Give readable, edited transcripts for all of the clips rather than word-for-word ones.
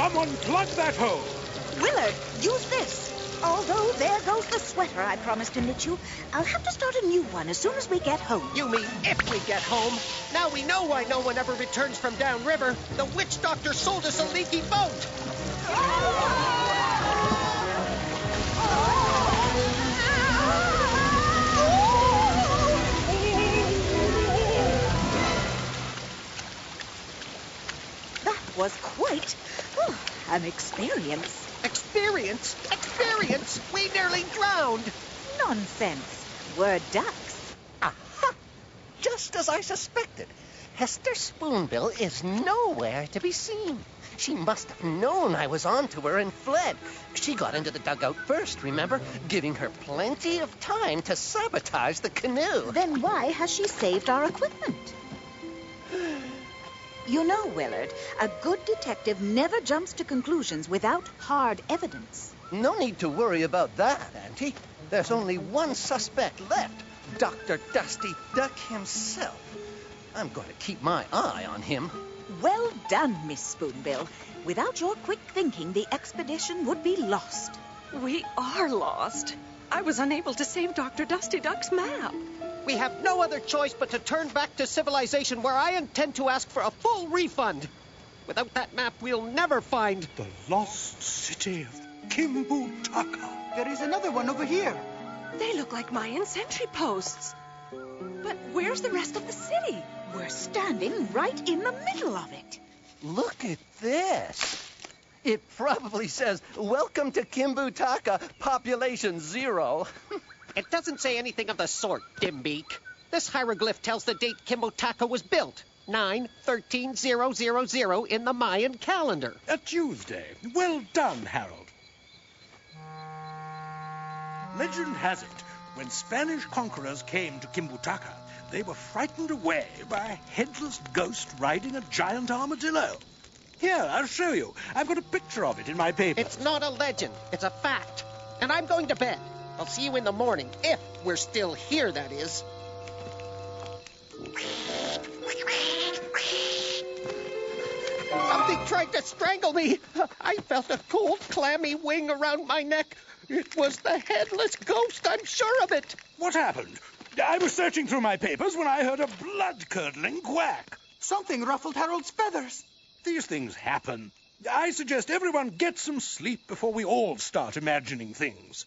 Someone plug that hole. Willard, use this. Although there goes the sweater I promised to knit you, I'll have to start a new one as soon as we get home. You mean if we get home? Now we know why no one ever returns from downriver. The witch doctor sold us a leaky boat. That was quite an experience. Experience? Experience? We nearly drowned. Nonsense. We're ducks. Aha! Just as I suspected. Hester Spoonbill is nowhere to be seen. She must have known I was on to her and fled. She got into the dugout first, remember? Giving her plenty of time to sabotage the canoe. Then why has she saved our equipment? You know, Willard, a good detective never jumps to conclusions without hard evidence. No need to worry about that, Auntie. There's only one suspect left, Dr. Dusty Duck himself. I'm going to keep my eye on him. Well done, Miss Spoonbill. Without your quick thinking, the expedition would be lost. We are lost. I was unable to save Dr. Dusty Duck's map. We have no other choice but to turn back to civilization, where I intend to ask for a full refund. Without that map, we'll never find The lost city of Kimbutaka. There is another one over here. They look like Mayan sentry posts. But where's the rest of the city? We're standing right in the middle of it. Look at this. It probably says, "Welcome to Kimbutaka, population 0." It doesn't say anything of the sort, Dimbeak. This hieroglyph tells the date Kimbutaka was built, 9/13/000 in the Mayan calendar. A Tuesday. Well done, Harold. Legend has it, when Spanish conquerors came to Kimbutaka, they were frightened away by a headless ghost riding a giant armadillo. Here, I'll show you. I've got a picture of it in my paper. It's not a legend. It's a fact. And I'm going to bed. I'll see you in the morning, if we're still here, that is. Something tried to strangle me. I felt a cold, clammy wing around my neck. It was the headless ghost, I'm sure of it. What happened? I was searching through my papers when I heard a blood-curdling quack. Something ruffled Harold's feathers. These things happen. I suggest everyone get some sleep before we all start imagining things.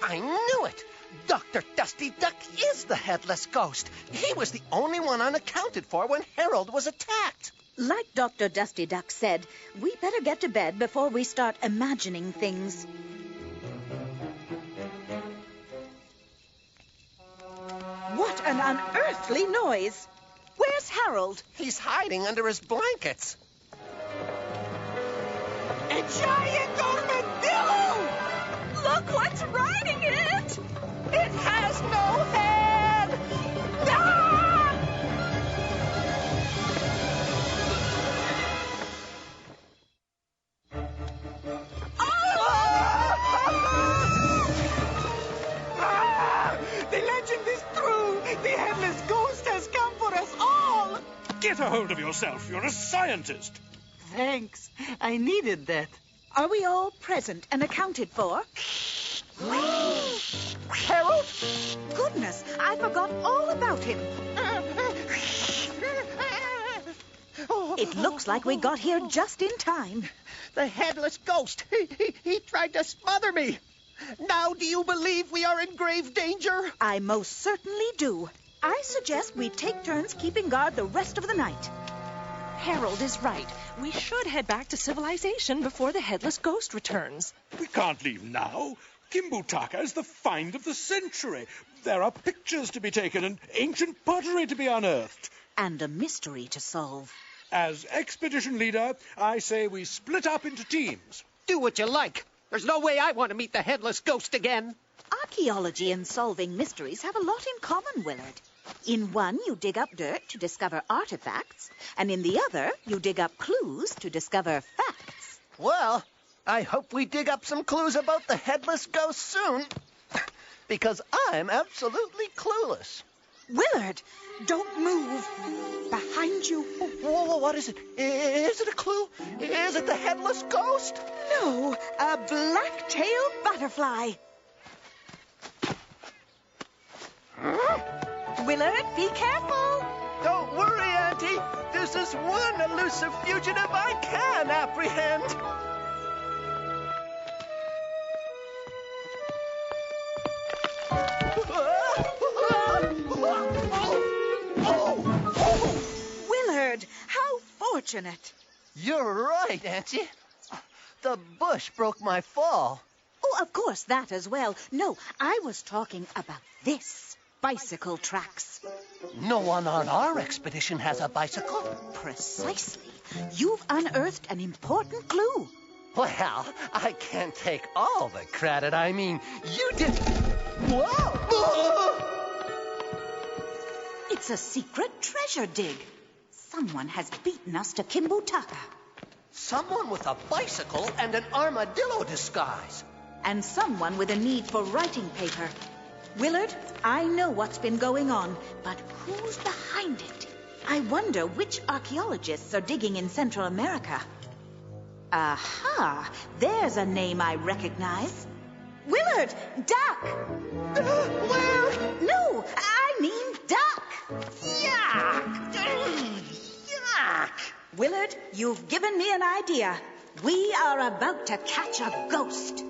I knew it. Dr. Dusty Duck is the headless ghost. He was the only one unaccounted for when Harold was attacked. Like Dr. Dusty Duck said, we better get to bed before we start imagining things. What an unearthly noise! Where's Harold? He's hiding under his blankets. A giant armadillo! Look what's riding it! It has no head! Ah! The legend is true! The headless ghost has come for us all! Get a hold of yourself. You're a scientist. Thanks. I needed that. Are we all present and accounted for? Harold? Goodness, I forgot all about him. It looks like we got here just in time. The headless ghost. He tried to smother me. Now do you believe we are in grave danger? I most certainly do. I suggest we take turns keeping guard the rest of the night. Harold is right. We should head back to civilization before the headless ghost returns. We can't leave now. Kimbutaka is the find of the century. There are pictures to be taken and ancient pottery to be unearthed. And a mystery to solve. As expedition leader, I say we split up into teams. Do what you like. There's no way I want to meet the headless ghost again. Archaeology and solving mysteries have a lot in common, Willard. In one, you dig up dirt to discover artifacts, and in the other, you dig up clues to discover facts. Well, I hope we dig up some clues about the headless ghost soon, because I'm absolutely clueless. Willard, don't move. Behind you. Whoa, what is it? Is it a clue? Is it the headless ghost? No, a black-tailed butterfly. Willard, be careful. Don't worry, Auntie. This is one elusive fugitive I can apprehend. Willard, how fortunate. You're right, Auntie. The bush broke my fall. Oh, of course, that as well. No, I was talking about this. Bicycle tracks. No one on our expedition has a bicycle. Precisely. You've unearthed an important clue. Well, I can't take all the credit. I mean, you did... Whoa! It's a secret treasure dig. Someone has beaten us to Kimbutaka. Someone with a bicycle and an armadillo disguise. And someone with a need for writing paper. Willard, I know what's been going on, but who's behind it? I wonder which archaeologists are digging in Central America. Aha! There's a name I recognize. Willard! Duck! Where? No, I mean duck! Yuck! Yuck! Willard, you've given me an idea. We are about to catch a ghost.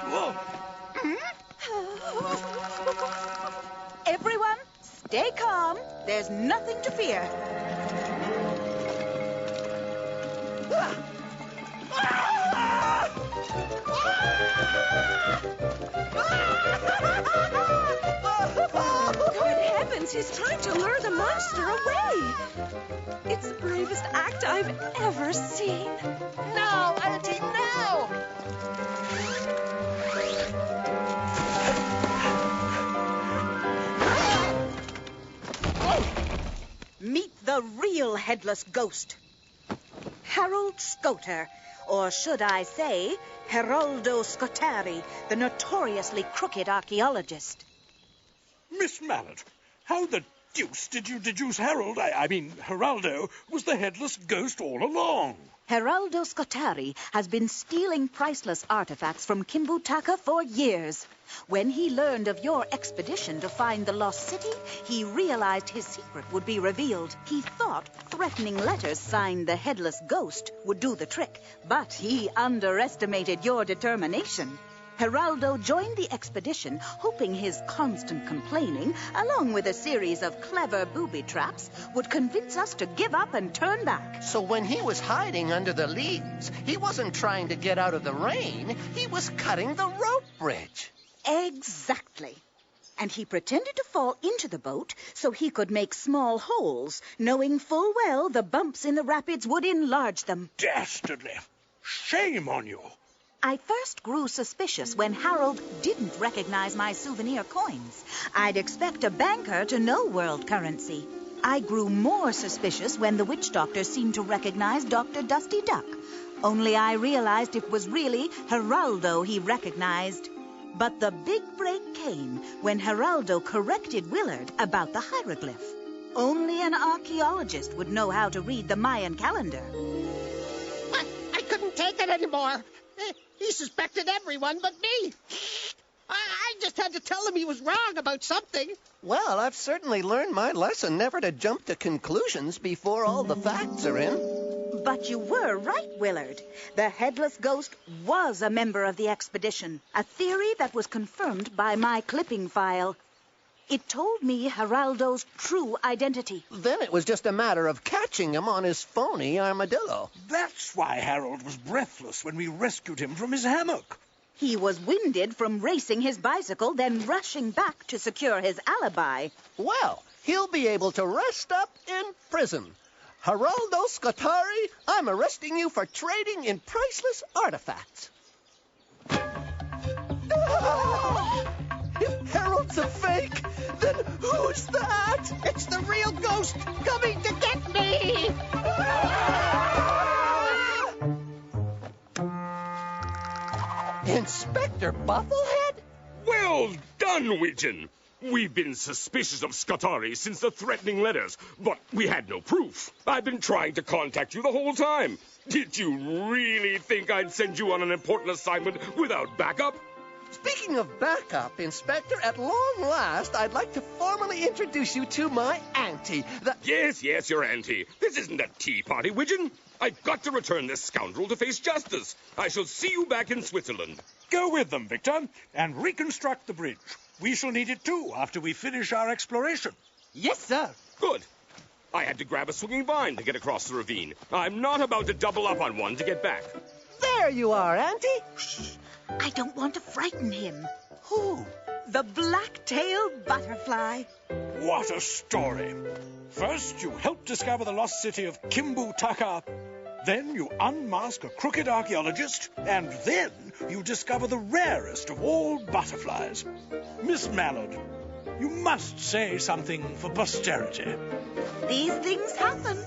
Whoa. Everyone, stay calm. There's nothing to fear. Good heavens, he's trying to lure the monster away. It's the bravest act I've ever seen. No, Auntie, no! Meet the real headless ghost. Harold Scoter, or should I say, Geraldo Scotari, the notoriously crooked archaeologist. Miss Mallard, how the deuce did you deduce Harold, I mean Geraldo, was the headless ghost all along? Geraldo Scotari has been stealing priceless artifacts from Kimbutaka for years. When he learned of your expedition to find the lost city, he realized his secret would be revealed. He thought threatening letters signed the Headless Ghost would do the trick, but he underestimated your determination. Geraldo joined the expedition, hoping his constant complaining, along with a series of clever booby traps, would convince us to give up and turn back. So when he was hiding under the leaves, he wasn't trying to get out of the rain. He was cutting the rope bridge. Exactly. And he pretended to fall into the boat so he could make small holes, knowing full well the bumps in the rapids would enlarge them. Dastardly! Shame on you! I first grew suspicious when Harold didn't recognize my souvenir coins. I'd expect a banker to know world currency. I grew more suspicious when the witch doctor seemed to recognize Dr. Dusty Duck. Only I realized it was really Geraldo he recognized. But the big break came when Geraldo corrected Willard about the hieroglyph. Only an archaeologist would know how to read the Mayan calendar. I couldn't take it anymore. He suspected everyone but me. I just had to tell him he was wrong about something. Well, I've certainly learned my lesson never to jump to conclusions before all the facts are in. But you were right, Willard. The Headless Ghost was a member of the expedition, a theory that was confirmed by my clipping file. It told me Geraldo's true identity. Then it was just a matter of catching him on his phony armadillo. That's why Harold was breathless when we rescued him from his hammock. He was winded from racing his bicycle, then rushing back to secure his alibi. Well, he'll be able to rest up in prison. Geraldo Scotari, I'm arresting you for trading in priceless artifacts. If Harold's a fake, then who's that? It's the real ghost coming to get me! Inspector Bufflehead? Well Well done, Widgeon. We've been suspicious of Skatari since the threatening letters, but we had no proof. I've been trying to contact you the whole time. Did you really think I'd send you on an important assignment without backup? Speaking of backup, Inspector, at long last, I'd like to formally introduce you to my auntie, the... Yes, your auntie. This isn't a tea party, Widgeon. I've got to return this scoundrel to face justice. I shall see you back in Switzerland. Go with them, Victor, and reconstruct the bridge. We shall need it too after we finish our exploration. Yes, sir. Good. I had to grab a swinging vine to get across the ravine. I'm not about to double up on one to get back. There you are, Auntie. Shh. I don't want to frighten him. Who? The black-tailed butterfly. What a story. First, you help discover the lost city of Kimbutaka. Then you unmask a crooked archaeologist. And then you discover the rarest of all butterflies. Miss Mallard, you must say something for posterity. These things happen.